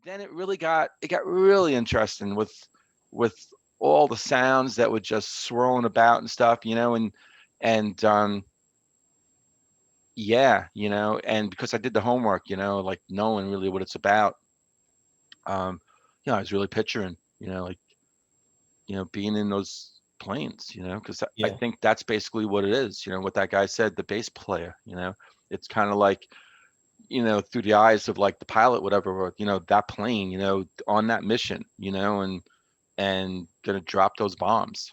then it got really interesting with all the sounds that were just swirling about and stuff, and yeah, and because I did the homework, like knowing really what it's about, um, I was really picturing, like, being in those planes, because I Yeah. think that's basically what it is, what that guy said, the bass player, it's kind of like, through the eyes of like the pilot, whatever, or, that plane, on that mission, and gonna drop those bombs,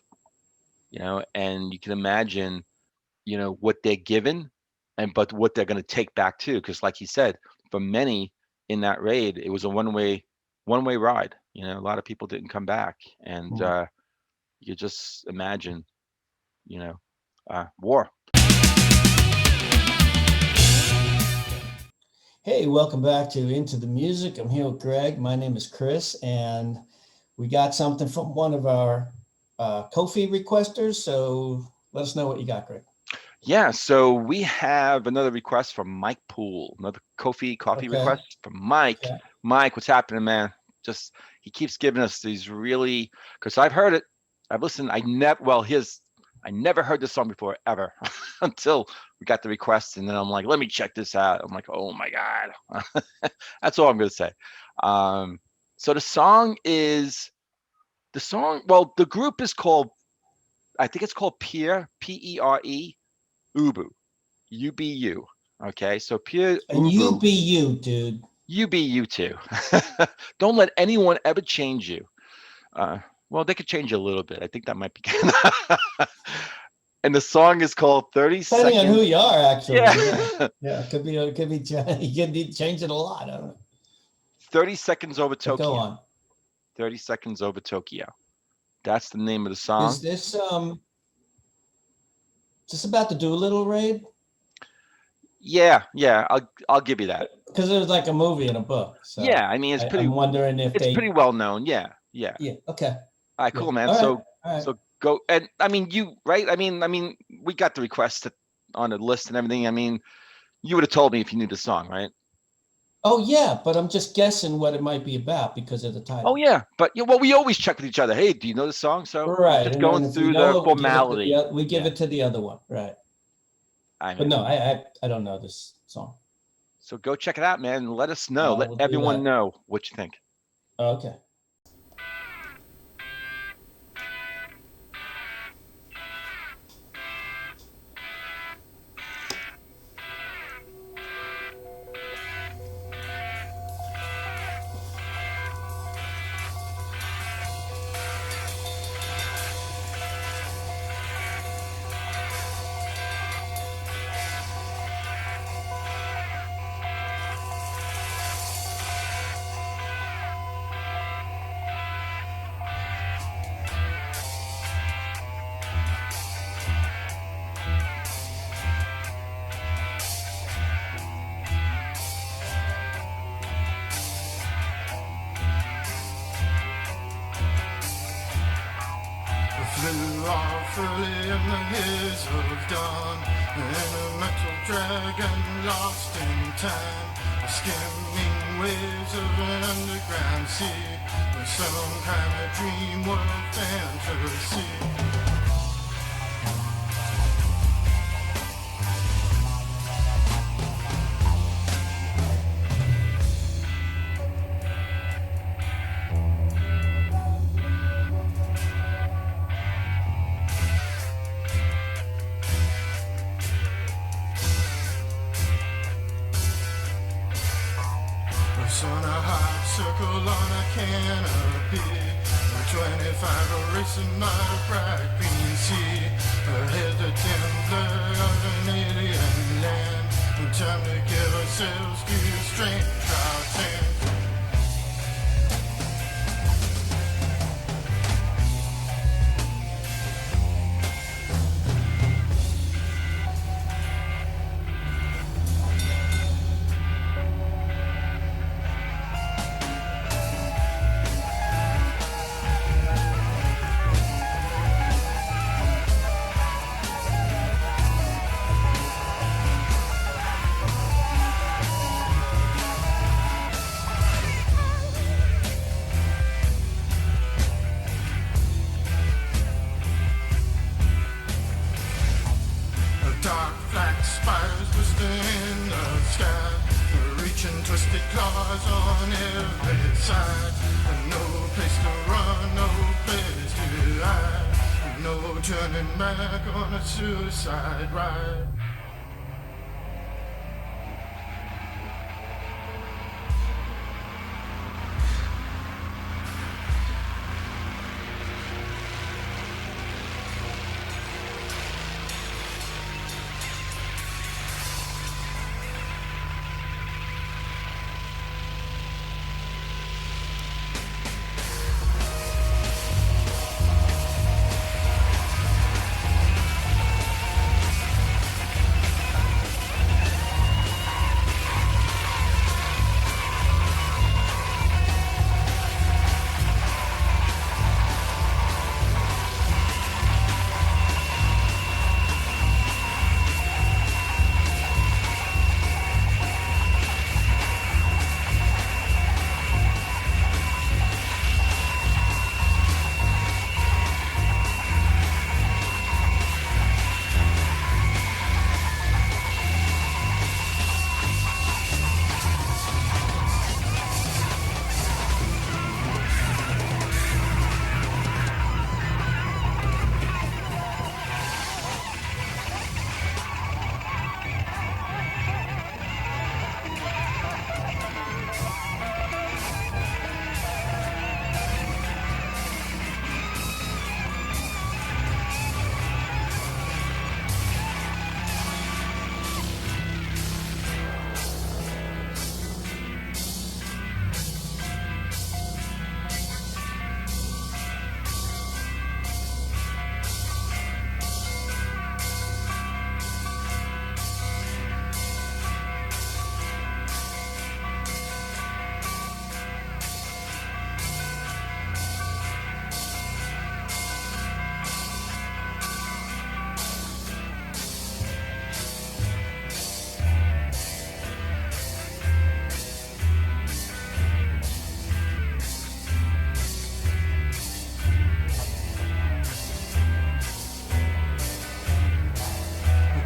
and you can imagine, what they're given and but what they're gonna take back too, because like he said, for many in that raid, it was a one way ride. A lot of people didn't come back, and Mm. you just imagine, you know, war. Hey, welcome back to Into the Music. I'm here with Greg. My name is Chris, and we got something from one of our Ko-fi requesters. So let us know what you got, Greg. Yeah, so we have another request from Mike Poole, another coffee Okay. request from Mike. Okay. Mike, what's happening, man? Just he keeps giving us these really, because I've heard it, I've listened. I never heard this song before ever until we got the request, and then I'm like, let me check this out. I'm like, oh my god, that's all I'm gonna say. Um, so the song. Well, the group is called, I think it's called PERE, PERE, UBU. UBU. Okay, so Pure And you Ubu, be you, dude. you be you too. Don't let anyone ever change you. Uh, well, they could change you a little bit. I think that might be. And the song is called 30 Depending on who Seconds. you are, actually. Yeah, Yeah. Yeah. It could be, you could be changing a lot. I don't know. 30 Seconds Over But go Tokyo. on. 30 Seconds Over Tokyo. That's the name of the Is song. this about the Doolittle raid? Yeah, yeah, I'll give you that. Because it was like a movie and a book. So Yeah, I mean I'm wondering if it's pretty they. well known. Yeah, yeah. Yeah. Okay. All right, Yeah. cool, man. All right. So All right. so go, and I mean you, right? I mean we got the request on the list and everything. I mean, you would have told me if you knew the song, right? Oh yeah, but I'm just guessing what it might be about because of the Oh title. yeah, but well, we always check with each other. Hey, do you know the song? So we're Right. just And then going if we through the know it, formality. we give Yeah, it to the other one. Right. I But mean, no, I don't know this song. so go check it out, man. And let us know. Let We'll do everyone that. know what you think. Okay. Flew off early in the years of dawn, and a metal dragon lost in time, skimming waves of an underground sea, with some kind of dream world fantasy. On a hot circle on a canopy, 25 racing on a bright green sea. Ahead the timber of an alien land. Time to give ourselves to strange outlands. on every side. No place to run, no place to hide. No turning back on a suicide ride.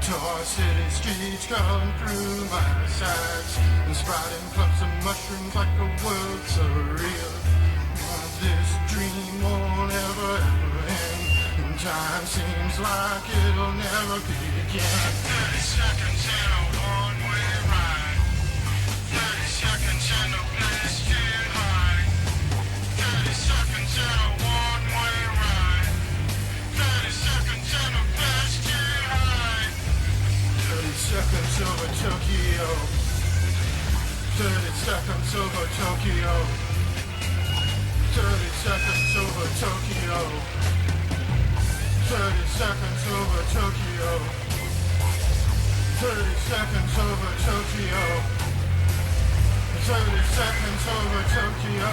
Toy City streets come through my sides and sprouting clumps of mushrooms like a world surreal. This dream won't ever end, and time seems like it'll never begin. 30 seconds in a one-way ride. 30 seconds in a place to hide. 30 seconds in a one-way ride. 30 seconds in a place to hide. 30 seconds over Tokyo. 30 seconds over Tokyo. 30 seconds over Tokyo. 30 seconds over Tokyo. 30 seconds over Tokyo. 30 seconds over Tokyo.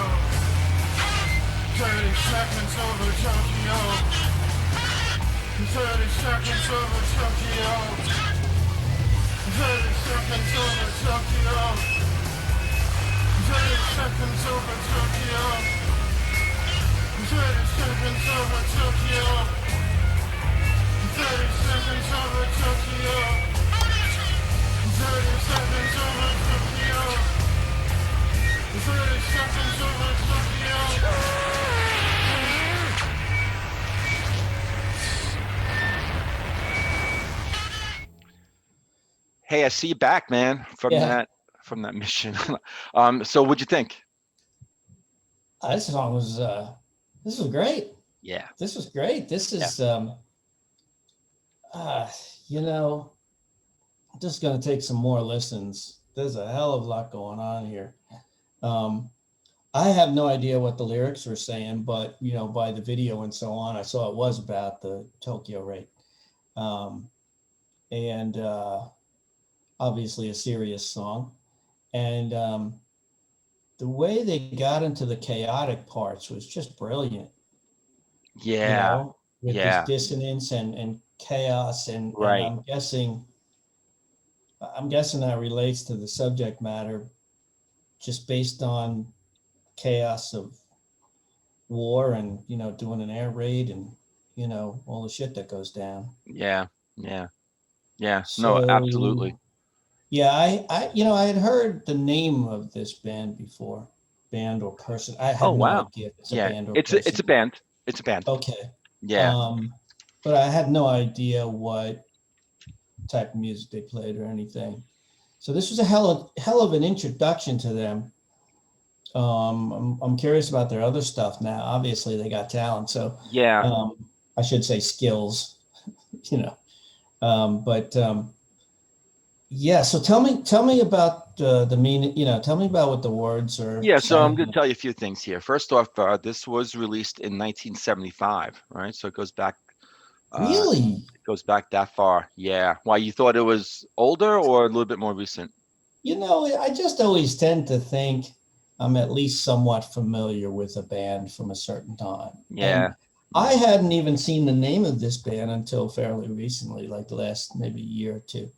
30 seconds over Tokyo. 30 seconds over Tokyo. 30 seconds over Tokyo. 30 seconds over Tokyo. 30 seconds over Tokyo. 30 seconds over Tokyo. 30 seconds over Tokyo. 30 seconds over Tokyo. Hey, I see you back, man, from Yeah. that mission. So what'd you think? This song was this was great. Yeah. This was great. This is you know, just gonna take some more listens. There's a hell of a lot going on here. I have no idea what the lyrics were saying, but you know, by the video and so on, I saw it was about the Tokyo rate. And obviously a serious song. And the way they got into the chaotic parts was just brilliant. You Yeah. know, with this Yeah. dissonance and chaos, and Right. I'm guessing that relates to the subject matter just based on chaos of war and, you know, doing an air raid and, you know, all the shit that goes down. Yeah. Yeah. Yeah. No, So absolutely. Yeah, I had heard the name of this band before, band or person. I Oh have no wow. idea if it's a Yeah, band or it's a person. band. It's a band. Okay. Yeah. Um, but I had no idea what type of music they played or anything. So this was a hell of an introduction to them. I'm curious about their other stuff now. Obviously, they got talent, so Yeah. I should say skills, you know. But yeah, so tell me about the meaning. Tell me about what the words are Yeah, so I'm going to saying. tell you a few things here. First off, this was released in 1975, right? So uh, Really, it goes back that far. Yeah. Why, you thought it was older or a little bit more recent? I just always tend to think I'm at least somewhat familiar with a band from a certain time, Yeah. and I hadn't even seen the name of this band until fairly recently, like the last maybe year or two.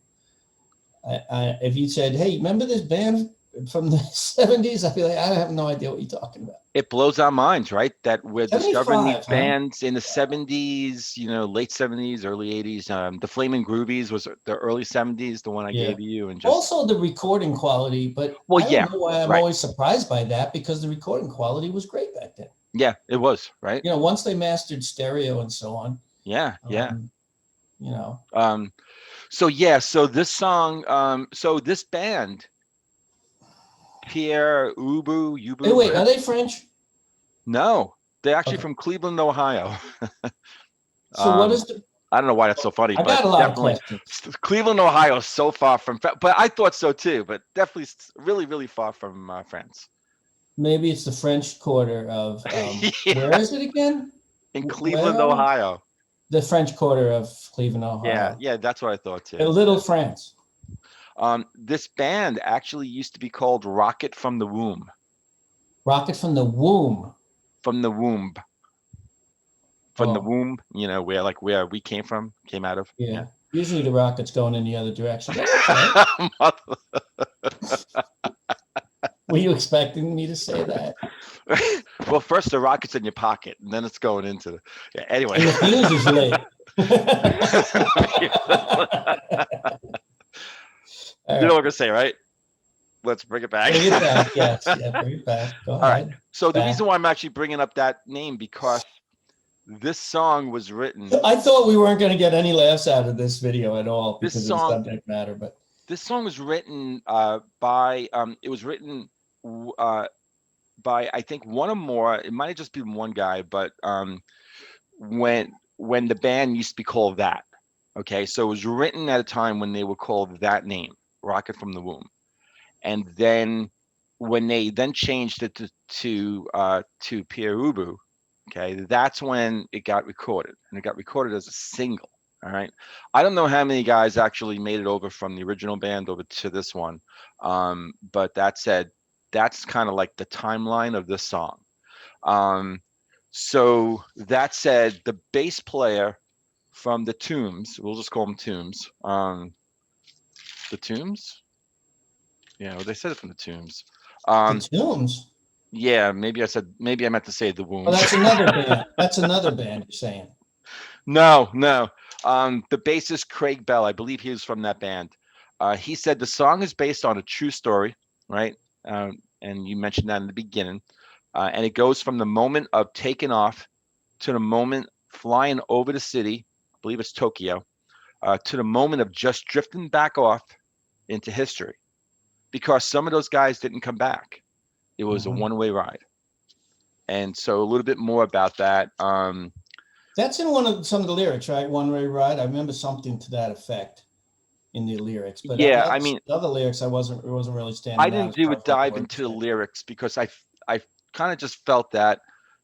If you said, "Hey, remember this band from the '70s?" I'd be like, "I have no idea what you're talking about." It blows our minds, right? That we're discovering these 75, huh? bands in the 70s, late 70s, early 80s. The Flaming Groovies was the early 70s, the one I Yeah. gave you, and just, Also, the recording quality, but well, I don't yeah, know why I'm right. always surprised by that because the recording quality was great back then. Yeah, it was, right? Once they mastered stereo and so on, Yeah, yeah. um, you know. Um, so yeah, so this song, so this band, Pierre Ubu, Hey, Ubu, wait, are whatever. they French? No, they're actually Okay. from Cleveland, Ohio. So what Um, is the? I don't know why that's so funny, I but got a lot of definitely questions. Cleveland, Ohio is so far from, but I thought so too, but definitely really, really far from France. Maybe it's the French Quarter of. Where Yeah, is it again? in Where Cleveland, are we? Ohio. The French Quarter of Cleveland, Yeah, Ohio. yeah, that's what I thought A too. little France. This band actually used to be called Rocket from the Womb. Rocket from the womb. From the womb. From the Oh, womb, where we came out of. Yeah. yeah. Usually the rocket's going in the other direction, but okay. Were you expecting me to say that? Well, first the rocket's in your pocket, and then it's going into the. Yeah, anyway. And the fuse is lit. You All know what right. I'm gonna say, right? Let's bring it back. Bring it back. Yes. Yeah, bring it back. Go All right. ahead. So the reason Back. why I'm actually bringing up that name because this song was written. I thought we weren't going to get any laughs out of this video at all This because of the song. subject matter, but This song was written by. It was written uh, by I think one or more. It might have just been one guy, but when the band used to be called that. Okay, so it was written at a time when they were called that name, Rocket from the Womb, and then when they then changed it to Pierre Ubu, okay, that's when it got recorded, and it got recorded as a single. All right, I don't know how many guys actually made it over from the original band over to this one, but that said, that's kind of like the timeline of this song. Um, so that said, the bass player from the Tombs, we'll just call them Tombs. The Tombs? Yeah, well, they said it from the Tombs. the Um, Tombs. yeah, maybe I meant to say the Oh, Wombs. that's another band. That's another band you're saying. No, no. The bassist Craig Bell, I believe he was from that band. He said the song is based on a true story, right? And you mentioned that in the beginning. And it goes from the moment of taking off to the moment flying over the city, I believe it's Tokyo, to the moment of just drifting back off into history. Because some of those guys didn't come back. It was a Mhm. one-way ride. And so a little bit more about that. That's in one of some of the lyrics, right? One Way Ride. I remember something to that effect in the lyrics, but Yeah, I mean, the other lyrics, it wasn't really I standing out didn't as do far a as what the dive words into the said. lyrics because I kind of just felt that,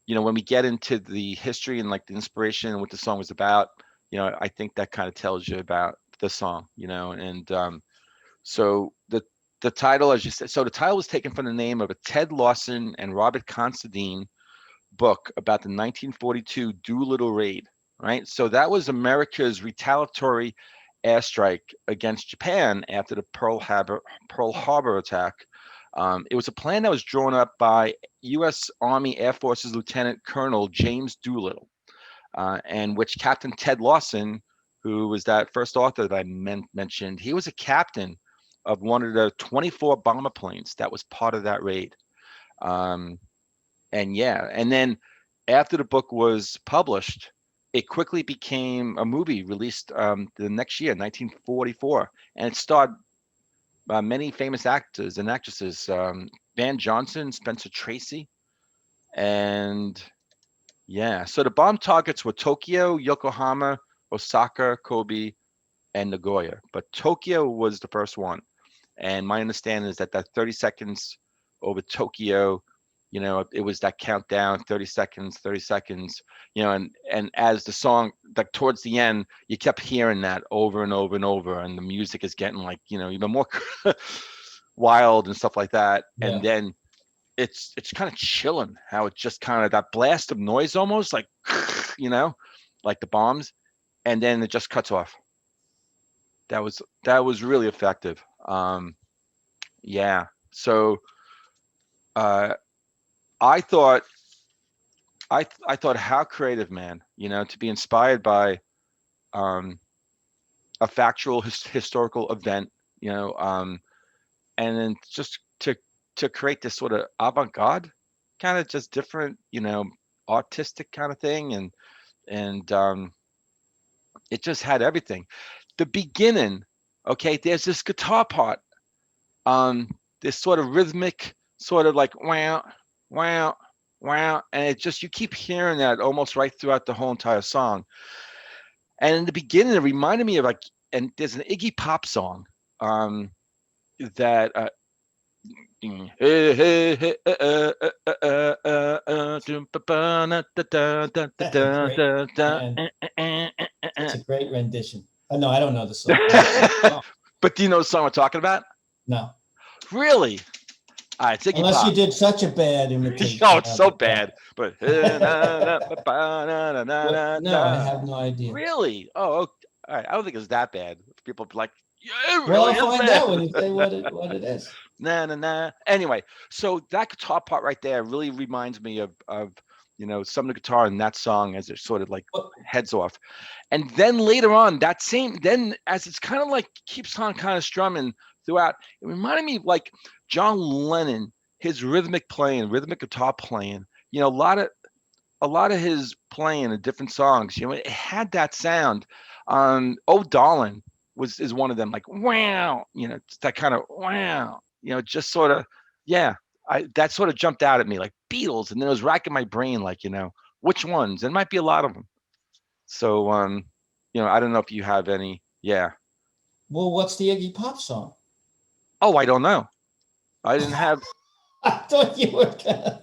when we get into the history and like the inspiration and what the song was about, I think that kind of tells you about the song, and so the title, as you said, so the title was taken from the name of a Ted Lawson and Robert Considine book about the 1942 Doolittle raid, right? So that was America's retaliatory airstrike against Japan after the Pearl Harbor attack. It was a plan that was drawn up by U.S. Army Air Forces Lieutenant Colonel James Doolittle, and which Captain Ted Lawson, who was that first author that I mentioned, he was a captain of one of the 24 bomber planes that was part of that raid. Um, and yeah, and then after the book was published, it quickly became a movie released the next year, 1944, and it starred many famous actors and actresses: Van Johnson, Spencer Tracy, and yeah. So the bomb targets were Tokyo, Yokohama, Osaka, Kobe, and Nagoya. But Tokyo was the first one. And my understanding is that that 30 seconds over Tokyo, it was that countdown, 30 seconds, 30 seconds, and as the song, like towards the end, you kept hearing that over and over and over, and the music is getting like, even more wild and stuff like that. And Yeah. then it's kind of chilling how it's just kind of that blast of noise almost like, like the bombs, and then it just cuts off. That was really effective. Yeah. So uh, I thought I thought how creative, man. To be inspired by um, a factual historical event, and then just to create this sort of avant-garde, kind of just different, artistic kind of thing, and it just had everything. The beginning, okay, there's this guitar part, this sort of rhythmic, sort of like wow, wow, wow, and it just you keep hearing that almost right throughout the whole entire song. And in the beginning, it reminded me of like, and there's an Iggy Pop song, that Great. Man, it's a great rendition. No, I don't know the song. Oh, but do you know the song we're talking about? no. Really? All right, it's Iggy Unless Pop. you did such a bad imitation. Oh, it's so of it. bad. But No, I have no idea. really? Oh, okay. All right. I don't think it's that bad. People be like, yeah, it Well, really I'll is find bad. out when you say what it is. Nah, nah, nah. Anyway, so that guitar part right there really reminds me of some of the guitar in that song as it sort of like Well, heads off. And then later on, then as it's kind of like keeps on kind of strumming throughout, it reminded me of like John Lennon, his rhythmic guitar playing. A lot of his playing in different songs, it had that sound. Oh Darling is one of them, like wow, it's that kind of wow, just sort of, yeah. That sort of jumped out at me like Beatles, and then it was racking my brain like, which ones? There might be a lot of them. So I don't know if you have any. Yeah. well, what's the Iggy Pop song? Oh, I don't know. I didn't have. I thought you were gonna.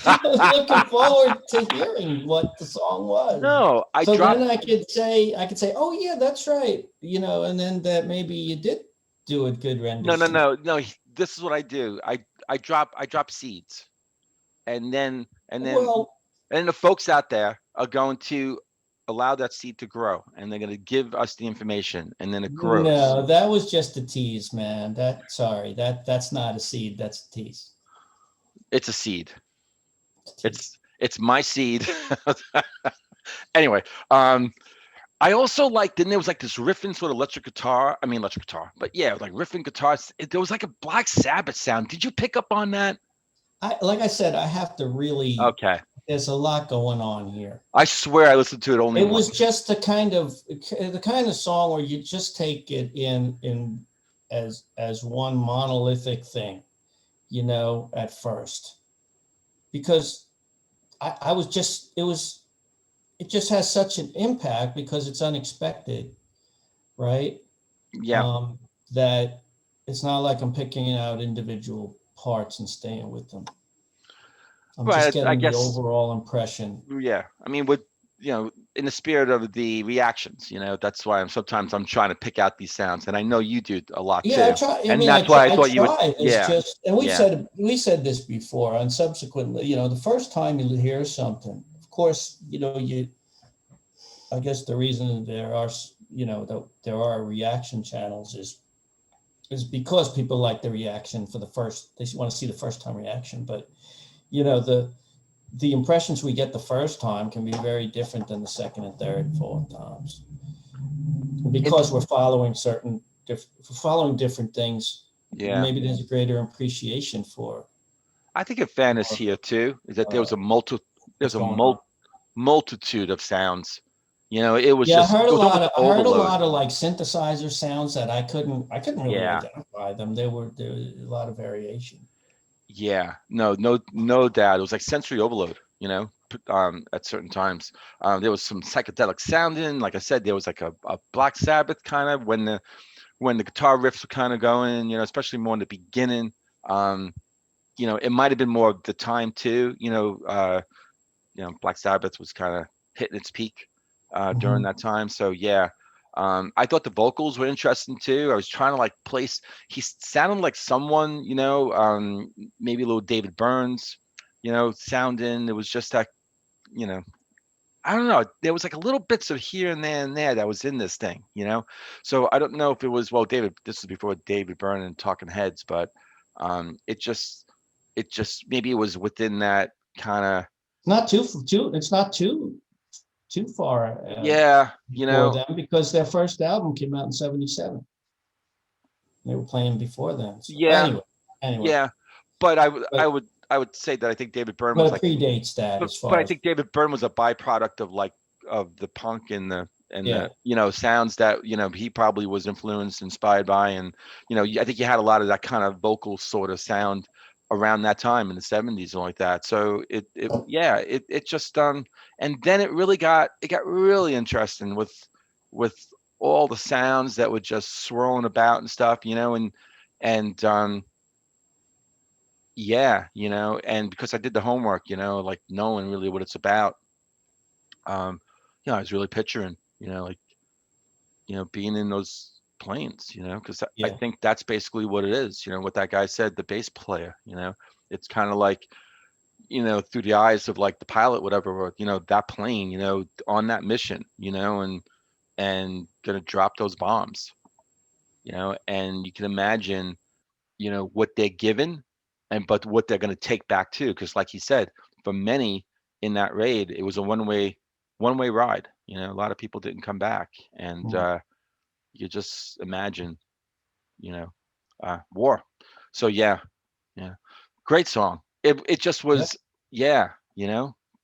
I was looking forward to hearing what the song was. No, I So dropped. then I could say, oh yeah, that's right, and then that maybe you did do a good No, rendition. no. This is what I do. I drop seeds, and then Well, the folks out there are going to allow that seed to grow, and they're going to give us the information, and then it grows. no, that was just a tease, man. That's not a seed. That's a tease. It's a seed. It's a tease. It's my seed. Anyway, I also like, then there was like this riffing sort of electric guitar. I mean electric guitar, but yeah, like riffing guitars. There was like a Black Sabbath sound. Did you pick up on that? Like I said, I have to really. Okay. There's a lot going on here. I swear I listened to it only It was once. just the kind of song where you just take it in as one monolithic thing, at first, because I was just it just has such an impact because it's unexpected, right? Yeah. That it's not like I'm picking out individual parts and staying with them. I'm just Right. I getting the guess. overall impression. Yeah. I mean, in the spirit of the reactions, that's why sometimes I'm trying to pick out these sounds, and I know you do a lot Yeah, I too. try. I And mean, that's why I thought you would. tried. It's Yeah. just, and Yeah. we said this before, and subsequently, the first time you hear something, of course, I guess the reason there are, that there are reaction channels is because people like the reaction they want to see the first time reaction, but the impressions we get the first time can be very different than the second and third and fourth times because we're following certain for following different things, Yeah. maybe there's a greater appreciation for I think a fan is here too, is that there was uh, there's what's a going on. multitude of sounds. It was Yeah, just, it was almost I heard a overload. lot of like synthesizer sounds that I couldn't really Yeah. identify them. There was a lot of variation. Yeah. No doubt. It was like sensory overload, at certain times. There was some psychedelic sounding. Like I said, there was like a Black Sabbath kind of when the guitar riffs were kind of going, especially more in the beginning. Um, it might have been more of the time too. Black Sabbath was kind of hitting its peak during Mhm. that time. So yeah, I thought the vocals were interesting too. I was trying to like place. He sounded like someone, maybe a little David Burns, sounding. It was just that, you know. I don't know. There was like a little bits of here and there that was in this thing, So I don't know if it was, well, David. This was before David Byrne and Talking Heads, but it just maybe it was within that kind of. Not too. It's not too far Yeah, before them because their first album came out in '77. They were playing before then. So yeah, anyway, yeah. But I would I but would I would say that I think David Byrne was but it like, predates that as but far I as think David Byrne was a byproduct of like of the punk and the yeah. sounds that he probably was influenced, inspired by, and I think you had a lot of that kind of vocal sort of sound around that time in the '70s and like that. So it just and then it got really interesting with all the sounds that were just swirling about and stuff, and yeah, and because I did the homework, like knowing really what it's about, um, I was really picturing, like, being in those planes, because I Yeah. think that's basically what it is, what that guy said, the bass player, it's kind of like, through the eyes of like the pilot, whatever, or, that plane, on that mission, and gonna drop those bombs, and you can imagine, what they're given but what they're going to take back too, because like he said, for many in that raid it was a one way ride, a lot of people didn't come back, and Mm. you just imagine, you know war. So yeah, yeah, great song. It just Yeah. was, yeah,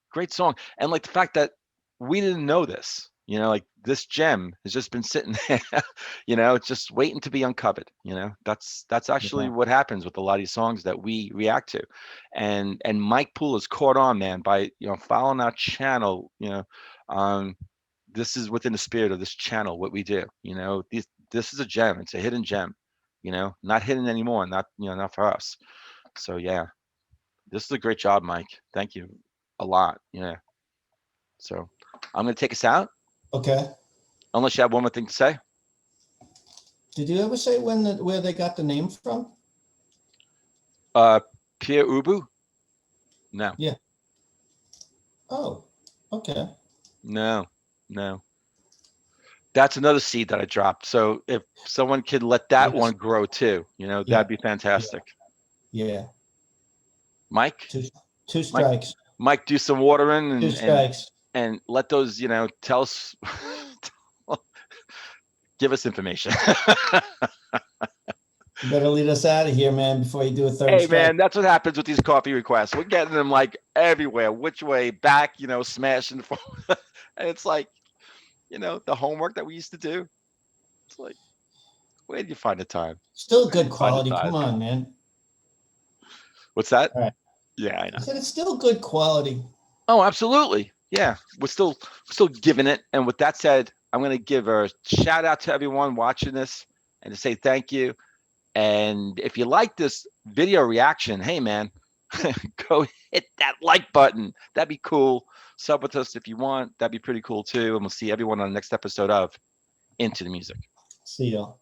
great song. And like the fact that we didn't know this, like this gem has just been sitting there, just waiting to be uncovered. That's actually Yeah. what happens with a lot of these songs that we react to. And Mike Poole has caught on, man, by following our channel. Um, this is within the spirit of this channel, what we do. This is a gem. It's a hidden gem. Not hidden anymore. Not for us. So yeah, this is a great job, Mike. Thank you a lot. Yeah. So I'm gonna take us out, Okay. unless you have one more thing to say. Did you ever say where they got the name from? Uh, Pierre Ubu? No, Yeah. Oh, okay. no, no. That's another seed that I dropped. So if someone could let that Yes. one grow too, Yeah. that'd be fantastic. Yeah. Mike, Two two Mike, strikes. Mike, do some watering Two strikes. and let those, tell us, give us information. You better lead us out of here, man, before you do a third Hey strike. man, that's what happens with these coffee requests. We're getting them like everywhere, which way, back, smashing the phone. And it's like, the homework that we used to do. It's like, where do you find the time? Still Where do good you find the quality. time? Come on, man. What's that? All right. Yeah, I I know. said it's still good quality. Oh, absolutely. Yeah, we're still giving it. And with that said, I'm gonna give a shout out to everyone watching this and to say thank you. And if you like this video reaction, hey man, go hit that like button. That'd be cool. Sub with us if you want. That'd be pretty cool too. And we'll see everyone on the next episode of Into the Music. See y'all.